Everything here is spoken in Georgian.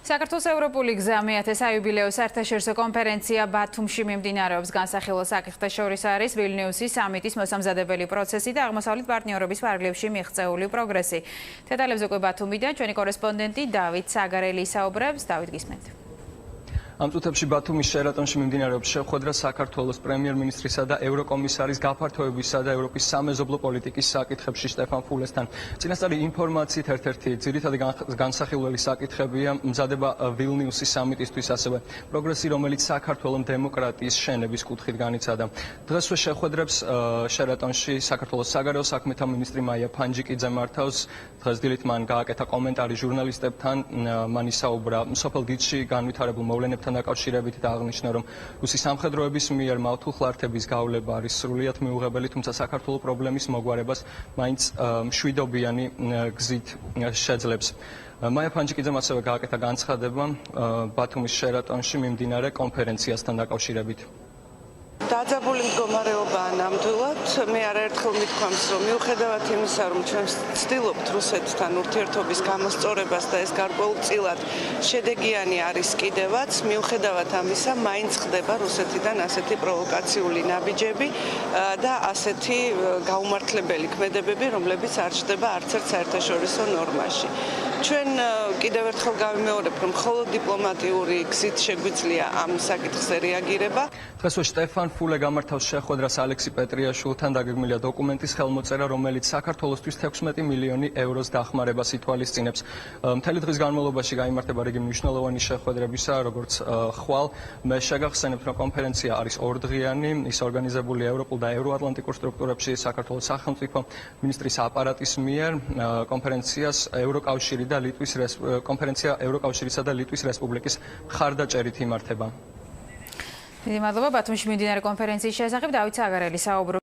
საქართველოს ევროპული გზა მეათე საიუბილეო საერთაშორისო კონფერენცია ბათუმში მიმდინარეობს. განსახილო საკითხთა შორის არის ვილნიუსის სამიტის მოსამზადებელი პროცესი და აღმოსავლეთ პარტნიორობის ფარგლებში მიღწეული პროგრესი. დეტალებზე უკვე ბათუმიდან ჩვენი კორესპონდენტი დავით საგარელი ისაუბრებს. დავით, გისმენთ. ამ წუთებში ბათუმის შერატონში მიმდინარეობს შეხვედრა საქართველოს პრემიერ-მინისტრისა და ევროკომისარის გაფართოებისა და ევროპის სამეზობლო პოლიტიკის საკითხებში სტეფან ფულესთან. წინასწარი ინფორმაციით ერთ-ერთი ძირითადი განსახილველი საკითხებია მზადება ვილნიუსის სამიტისთვის, ასევე პროგრესი, რომელიც საქართველოს დემოკრატიის შენების კუთხით განიცადა. დღესვე შეხვედრებს შერატონში საქართველოს საგარეო საქმეთა მინისტრი მაია ფანჯიკიძე მართავს. დღეს დილით მან გააკეთა კომენტარი ჟურნალისტებთან, მან ისაუბრა სოფელ გიდში განვითარებულ მოვლენებთან დაკავშირებით და აღნიშნა, რომ რუსი სამხედროების მიერ მავთულხლართების გავლება არის სრულიად მიუღებელი, თუმცა საქართველოს პრობლემის მოგვარებას მაინც მშვიდობიანი გზით შეძლებს. მაია ფანჯიკიძემ ასევე გააკეთა განცხადება ბათუმის შერატონში მიმდინარე კონფერენციასთან დაკავშირებით. დაძაბული მდგომარეობაა ნამდვილად. მე არაერთხელ მithქვამს, რომ მიუხედავად იმისა, რომ ჩვენ ვცდილობთ რუსეთთან ურთიერთობის გამოსწორებას და ეს გარკვეულწილად შედეგიანი არის კიდევაც, მიუხედავად ამისა, მაინც ხდება რუსეთიდან ასეთი პროვოკაციული ნაბიჯები და ასეთი გაუმართლებელი ქმედებები, რომლებიც არ ჩნდება არც ერთ საერთაშორისო ნორმაში. ჩვენ კიდევ ერთხელ გავიმეორებ, რომ მხოლოდ დიპლომატიური გზით შეგვიძლია ამ საკითხზე რეაგირება. დღესვე სტეფან ფულე გამართავს შეხვედრას ალექსი პეტრიაშვილთან. დაგეგმილია დოკუმენტის ხელმოწერა, რომელიც საქართველოსთვის 16 მილიონი ევროს დახმარებას ითვალისწინებს. მთელი დღის განმავლობაში გაიმართება რიგი მნიშვნელოვანი შეხვედრებისა, როგორც ხვალ. მე შეგახსენებთ, რომ კონფერენცია არის ორდღიანი, ის ორგანიზებულია ევროპულ და ევროატლანტიკურ სტრუქტურებში საქართველოს სახელმწიფო მინისტრის აპარატის მიერ. კონფერენცია ევროკავშირისა და ლიტვის რესპუბლიკის მხარდაჭერით იმართება. დიდი მადლობა ბათუმში მიმდინარე კონფერენციის შესახებ დავით საგარელი საუბრობს.